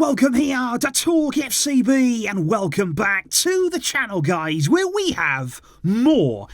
welcome here to TalkFCB and welcome back to the channel, guys, where we have more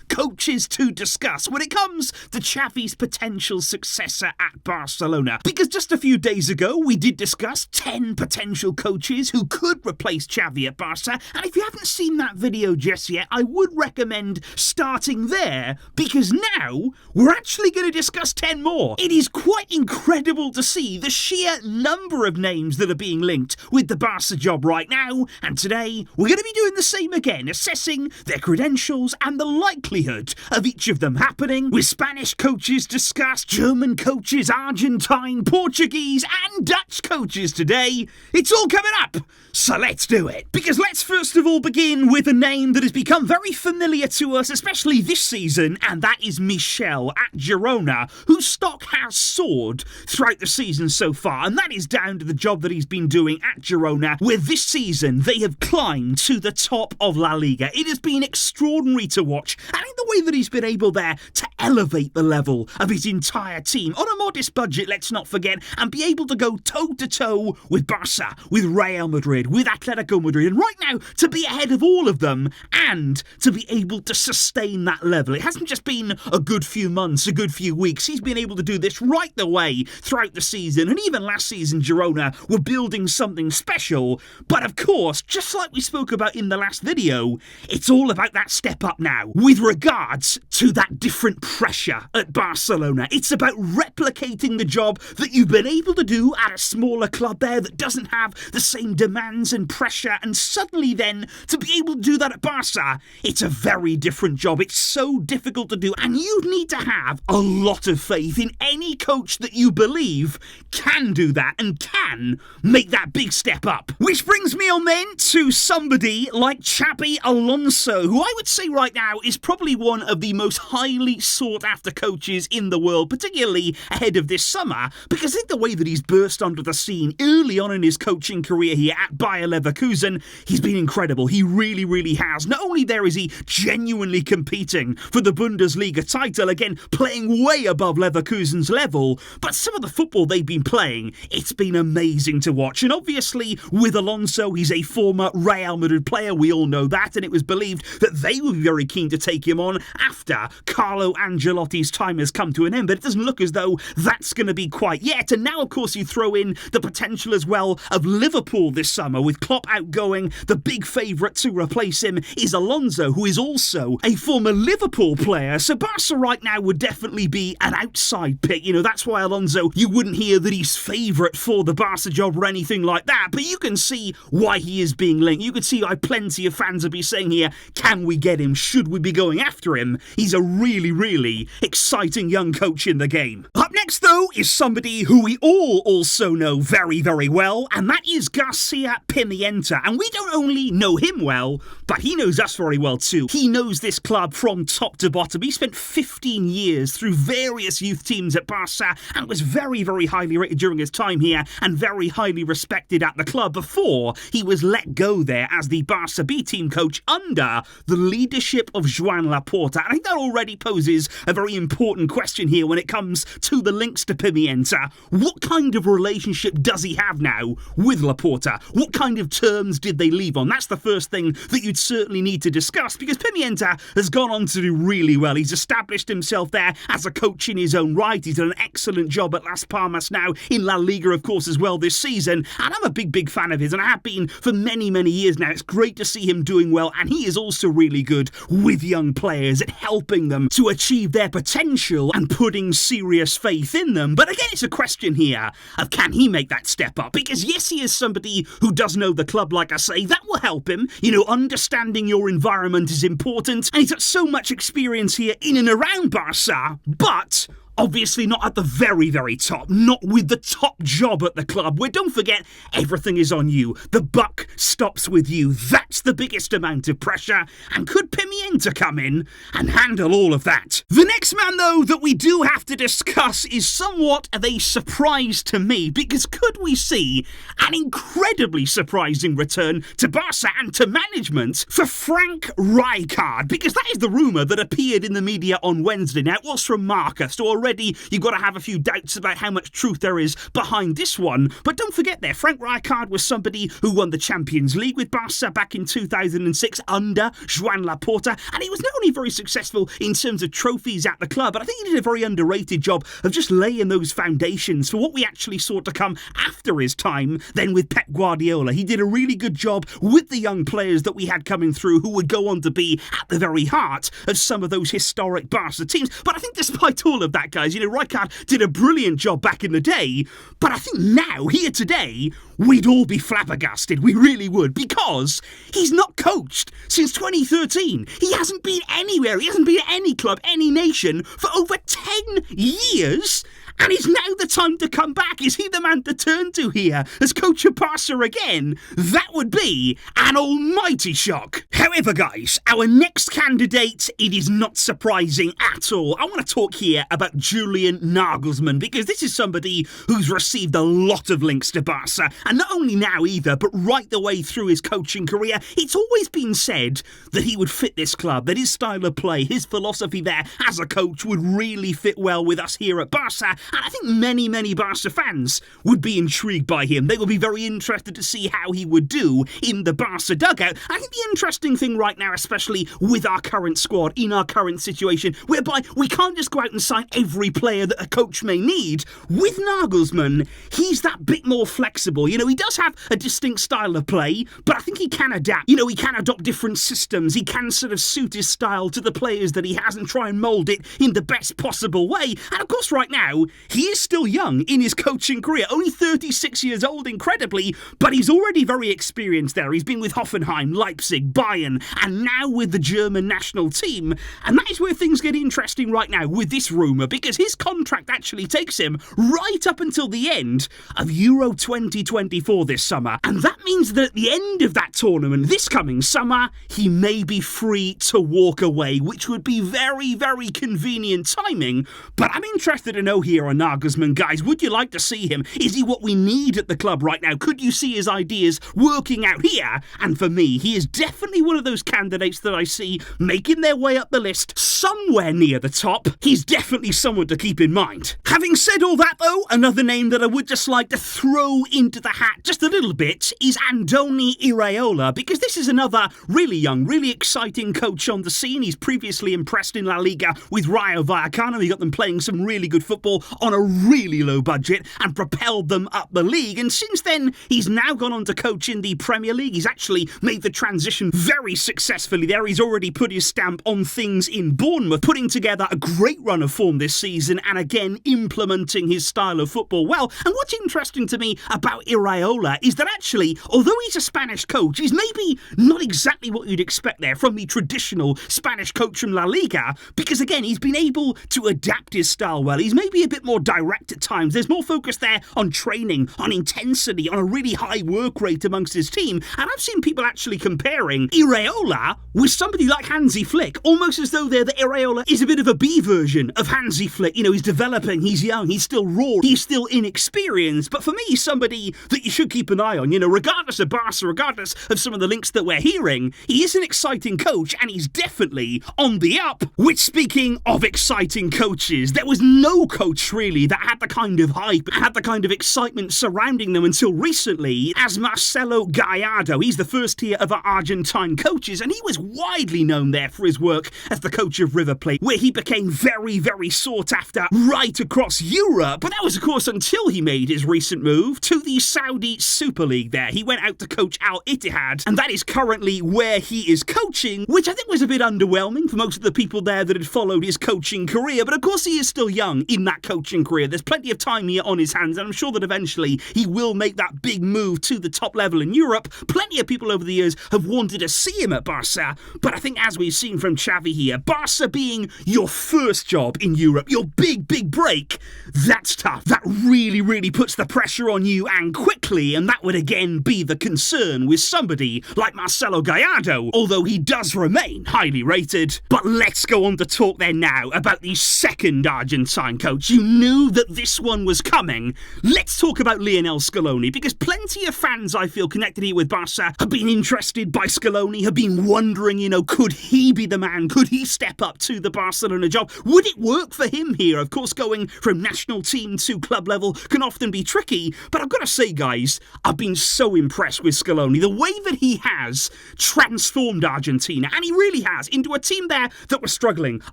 coaches to discuss when it comes to Xavi's potential successor at Barcelona. Because just a few days ago, we did discuss 10 potential coaches who could replace Xavi at Barca, and if you haven't seen that video just yet, I would recommend starting there, because now we're actually going to discuss 10 more. It is quite incredible to see the sheer number of names that are being linked with the Barca job right now, and today we're going to be doing the same again, assessing their credentials and the likelihood of each of them happening, with Spanish coaches discussed, German coaches, Argentine, Portuguese and Dutch coaches today. It's all coming up, so let's do it. Because let's first of all begin with a name that has become very familiar to us, especially this season, and that is Michel at Girona, whose stock has soared throughout the season so far, and that is down to the job that he's been doing at Girona, where this season they have climbed to the top of La Liga. It has been extraordinary to watch, and in the way that he's been able there to elevate the level of his entire team on a modest budget, let's not forget, and be able to go toe-to-toe with Barca, with Real Madrid, with Atletico Madrid, and right now to be ahead of all of them and to be able to sustain that level. It hasn't just been a good few months, a good few weeks. He's been able to do this right the way throughout the season, and even last season Girona were building something special. But of course, just like we spoke about in the last video, it's all about that step up now with regards to that different pressure at Barcelona. It's about replicating the job that you've been able to do at a smaller club there that doesn't have the same demands and pressure, and suddenly then to be able to do that at Barca, it's a very different job. It's so difficult to do, and you need to have a lot of faith in any coach that you believe can do that and can make that big step up. Which brings me on then to somebody like Xabi Alonso, who I would say right now is probably one of the most highly sought after coaches in the world, particularly ahead of this summer, because I think the way that he's burst onto the scene early on in his coaching career here at Bayer Leverkusen, he's been incredible. He really has. Not only there is he genuinely competing for the Bundesliga title, again playing way above Leverkusen's level, but some of the football they've been playing, it's been amazing to watch. And obviously with Alonso, he's a former Real Madrid player, we all know that, and it was believed that they would be very keen to take him on after Carlo Ancelotti's time has come to an end, but it doesn't look as though that's going to be quite yet. And now of course you throw in the potential as well of Liverpool this summer, with Klopp outgoing. The big favourite to replace him is Alonso, who is also a former Liverpool player, so Barca right now would definitely be an outside pick. You know, that's why Alonso, you wouldn't hear that he's favourite for the Barca job or anything like that, but you can see why he is being linked. You can see why plenty of fans will be saying here, can we get him? Should we be going after him? He's a really exciting young coach in the game. Up next though is somebody who we all also know very well, and that is Garcia Pimienta. And we don't only know him well, but he knows us very well too. He knows this club from top to bottom. He spent 15 years through various youth teams at Barca and was very highly rated during his time here and very highly respected at the club before he was let go there as the Barca B team coach under the leadership of Joan Laporta. And I think that already poses a very important question here when it comes to the links to Pimienta. What kind of relationship does he have now with Laporta? What kind of terms did they leave on? That's the first thing that you'd certainly need to discuss, because Pimienta has gone on to do really well. He's established himself there as a coach in his own right. He's done an excellent job at Las Palmas now, in La Liga of course as well this season, and I'm a big fan of his, and I have been for many years now. It's great to see him doing well, and he is also really good with young players at helping them to achieve their potential and putting serious faith in them. But again, it's a question here of can he make that step up, because yes, he is somebody who does know the club, like I say, that will help him. You know, understanding your environment is important, and he's got so much experience here in and around Barca, but obviously not at the very top, not with the top job at the club, where, don't forget, everything is on you. The buck stops with you. That's the biggest amount of pressure, and could Pimienta come in and handle all of that? The next man, though, that we do have to discuss is somewhat of a surprise to me, because could we see an incredibly surprising return to Barca and to management for Frank Rijkaard? Because that is the rumour that appeared in the media on Wednesday. Now, it was from Marcus, or already you've got to have a few doubts about how much truth there is behind this one. But don't forget there, Frank Rijkaard was somebody who won the Champions League with Barca back in 2006 under Joan Laporta, and he was not only very successful in terms of trophies at the club, but I think he did a very underrated job of just laying those foundations for what we actually saw to come after his time then with Pep Guardiola. He did a really good job with the young players that we had coming through who would go on to be at the very heart of some of those historic Barca teams. But I think despite all of that, guys, Rijkaard did a brilliant job back in the day, but I think now, here today, we'd all be flabbergasted. We really would, because he's not coached since 2013. He hasn't been anywhere. He hasn't been at any club, any nation for over 10 years. And is now the time to come back? Is he the man to turn to here as coach of Barca again? That would be an almighty shock. However, guys, our next candidate, it is not surprising at all. I want to talk here about Julian Nagelsmann, because this is somebody who's received a lot of links to Barca, and not only now either, but right the way through his coaching career. It's always been said that he would fit this club, that his style of play, his philosophy there as a coach would really fit well with us here at Barca. And I think many Barca fans would be intrigued by him. They would be very interested to see how he would do in the Barca dugout. I think the interesting thing right now, especially with our current squad, in our current situation, whereby we can't just go out and sign every player that a coach may need. With Nagelsmann, he's that bit more flexible. He does have a distinct style of play, but I think he can adapt. He can adopt different systems. He can sort of suit his style to the players that he has and try and mould it in the best possible way. And of course, right now, he is still young in his coaching career, only 36 years old, incredibly, but he's already very experienced there. He's been with Hoffenheim, Leipzig, Bayern, and now with the German national team. And that is where things get interesting right now with this rumour, because his contract actually takes him right up until the end of Euro 2024 this summer. And that means that at the end of that tournament, this coming summer, he may be free to walk away, which would be very convenient timing. But I'm interested to know here on Nagelsmann, guys, would you like to see him? Is he what we need at the club right now? Could you see his ideas working out here? And for me, he is definitely one of those candidates that I see making their way up the list somewhere near the top. He's definitely someone to keep in mind. Having said all that, though, another name that I would just like to throw into the hat just a little bit is Andoni Iraola, because this is another really young, really exciting coach on the scene. He's previously impressed in La Liga with Rayo Vallecano. He got them playing some really good football on a really low budget and propelled them up the league. And since then, he's now gone on to coach in the Premier League. He's actually made the transition very successfully there. He's already put his stamp on things in Bournemouth, putting together a great run of form this season and again implementing his style of football well. And what's interesting to me about Iraola is that actually, although he's a Spanish coach, he's maybe not exactly what you'd expect there from the traditional Spanish coach from La Liga, because again, he's been able to adapt his style well. He's maybe a bit more direct at times. There's more focus there on training, on intensity, on a really high work rate amongst his team. And I've seen people actually comparing Iraola with somebody like Hansi Flick, almost as though that Iraola is a bit of a B version of Hansi Flick. He's developing, he's young, he's still raw, he's still inexperienced. But for me, he's somebody that you should keep an eye on. Regardless of Barca, regardless of some of the links that we're hearing, he is an exciting coach and he's definitely on the up. Which, speaking of exciting coaches, there was no coach really that had the kind of hype, had the kind of excitement surrounding them until recently as Marcelo Gallardo. He's the first tier of our Argentine coaches, and he was widely known there for his work as the coach of River Plate, where he became very sought after right across Europe. But that was, of course, until he made his recent move to the Saudi Super League there. He went out to coach Al Ittihad, and that is currently where he is coaching, which I think was a bit underwhelming for most of the people there that had followed his coaching career. But of course, he is still young in that coaching career. There's plenty of time here on his hands, and I'm sure that eventually he will make that big move to the top level in Europe. Plenty of people over the years have wanted to see him at Barca, but I think as we've seen from Xavi here, Barca being your first job in Europe, your big break, that's tough. That really puts the pressure on you, and quickly, and that would again be the concern with somebody like Marcelo Gallardo, although he does remain highly rated. But let's go on to talk then now about the second Argentine coach. You knew that this one was coming. Let's talk about Lionel Scaloni, because plenty of fans I feel connected here with Barca have been interested by Scaloni, have been wondering, could he be the man? Could he step up to the Barcelona job? Would it work for him here? Of course, going from national team to club level can often be tricky, but I've got to say, guys, I've been so impressed with Scaloni. The way that he has transformed Argentina, and he really has, into a team there that was struggling,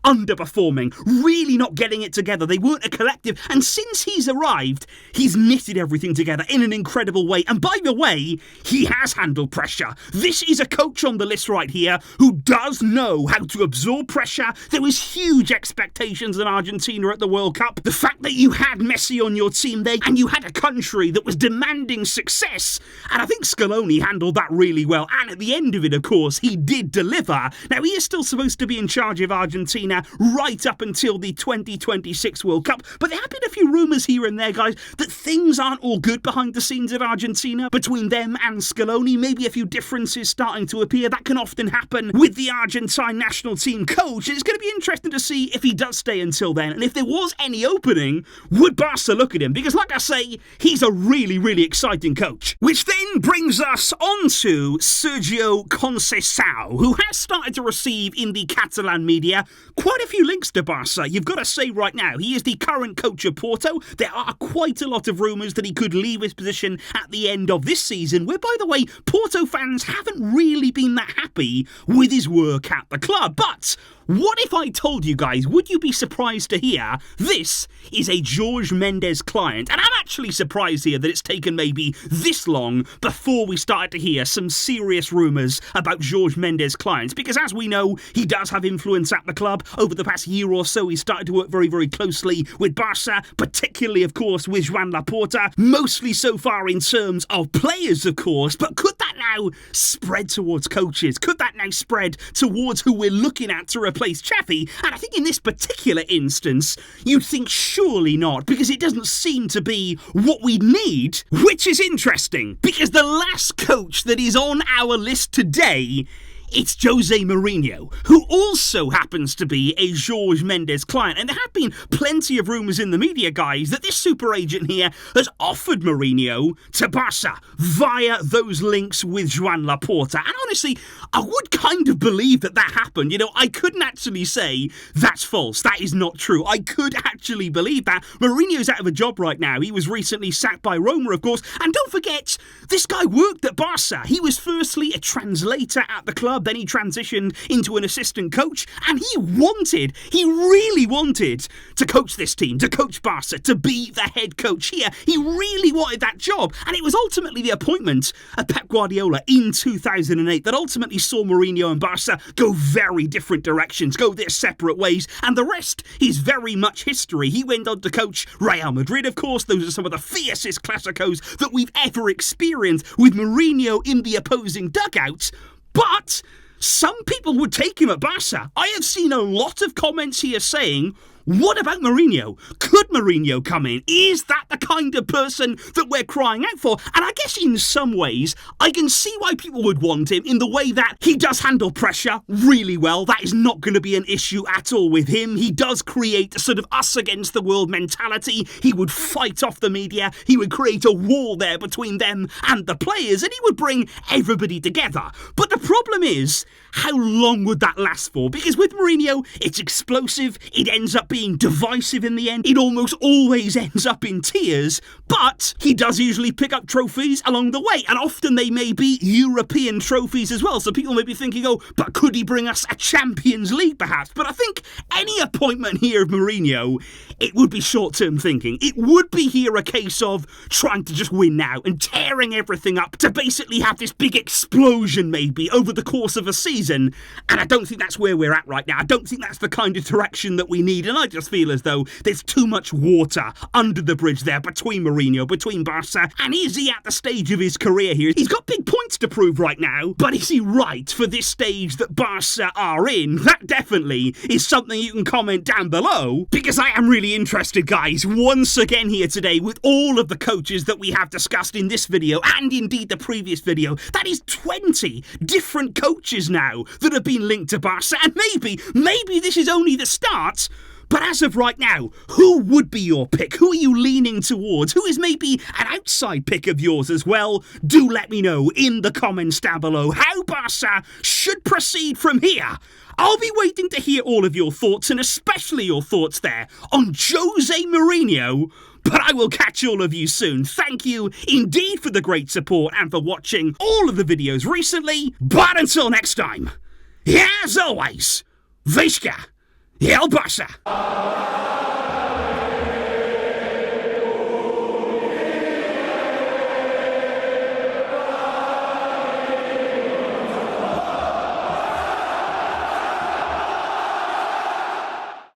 underperforming, really not getting it together. They weren't a collective, and since he's arrived, he's knitted everything together in an incredible way. And by the way, he has handled pressure. This is a coach on the list right here who does know how to absorb pressure. There was huge expectations in Argentina at the World Cup. The fact that you had Messi on your team there, and you had a country that was demanding success, and I think Scaloni handled that really well. And at the end of it, of course, he did deliver. Now, he is still supposed to be in charge of Argentina right up until the 2026 World Cup, but there have been a few rumours here and there, guys, that things aren't all good behind the scenes at Argentina between them and Scaloni. Maybe a few differences starting to appear. That can often happen with the Argentine national team coach. It's going to be interesting to see if he does stay until then, and if there was any opening, would Barca look at him? Because like I say, he's a really, really exciting coach. Which then brings us on to Sergio Conceicao, who has started to receive in the Catalan media quite a few links to Barca. You've got to say right now, he is the current coach of Porto. There are quite a lot of rumours that he could leave his position at the end of this season, where, by the way, Porto fans haven't really been that happy with his work at the club. But what if I told you guys, would you be surprised to hear this is a Jorge Mendes client? And I'm actually surprised here that it's taken maybe this long before we started to hear some serious rumours about Jorge Mendes clients, because as we know, he does have influence at the club. Over the past year or so, he started to work very, very closely with Barca, particularly, of course, with Joan Laporta, mostly so far in terms of players, of course, but could that now spread towards coaches? Could that now spread towards who we're looking at to replace Xavi? And I think in this particular instance, you'd think surely not, because it doesn't seem to be what we need, which is interesting, because the last coach that is on our list today, it's Jose Mourinho, who also happens to be a Jorge Mendes client. And there have been plenty of rumours in the media, guys, that this super agent here has offered Mourinho to Barca via those links with Joan Laporta. And honestly, I would kind of believe that happened. I couldn't actually say that's false. That is not true. I could actually believe that. Mourinho's out of a job right now. He was recently sacked by Roma, of course. And don't forget, this guy worked at Barca. He was firstly a translator at the club. Then he transitioned into an assistant coach, and he really wanted to coach this team, to coach Barca, to be the head coach here. He really wanted that job, and it was ultimately the appointment of Pep Guardiola in 2008 that ultimately saw Mourinho and Barca go very different directions, go their separate ways, and the rest is very much history. He went on to coach Real Madrid, of course. Those are some of the fiercest Clásicos that we've ever experienced, with Mourinho in the opposing dugout. But some people would take him at Barca. I have seen a lot of comments here saying, what about Mourinho? Could Mourinho come in? Is that the kind of person that we're crying out for? And I guess in some ways, I can see why people would want him, in the way that he does handle pressure really well. That is not going to be an issue at all with him. He does create a sort of us against the world mentality. He would fight off the media. He would create a wall there between them and the players, and he would bring everybody together. But the problem is, how long would that last for? Because with Mourinho, it's explosive. It ends up being divisive in the end. It almost always ends up in tears, but he does usually pick up trophies along the way, and often they may be European trophies as well. So people may be thinking, but could he bring us a Champions League perhaps? But I think any appointment here of Mourinho, it would be short-term thinking. It would be here a case of trying to just win now and tearing everything up to basically have this big explosion maybe over the course of a season. And I don't think that's where we're at right now. I don't think that's the kind of direction that we need. And I just feel as though there's too much water under the bridge there between Mourinho, between Barca. And is he at the stage of his career here? He's got big points to prove right now, but is he right for this stage that Barca are in? That definitely is something you can comment down below, because I am really interested, guys, once again here today with all of the coaches that we have discussed in this video. video and indeed the previous video, that is 20 different coaches now that have been linked to Barca, and maybe this is only the start. But as of right now, who would be your pick? Who are you leaning towards? Who is maybe an outside pick of yours as well? Do let me know in the comments down below how Barca should proceed from here. I'll be waiting to hear all of your thoughts, and especially your thoughts there on Jose Mourinho. But I will catch all of you soon. Thank you indeed for the great support and for watching all of the videos recently. But until next time, as always, Visca! El Barça!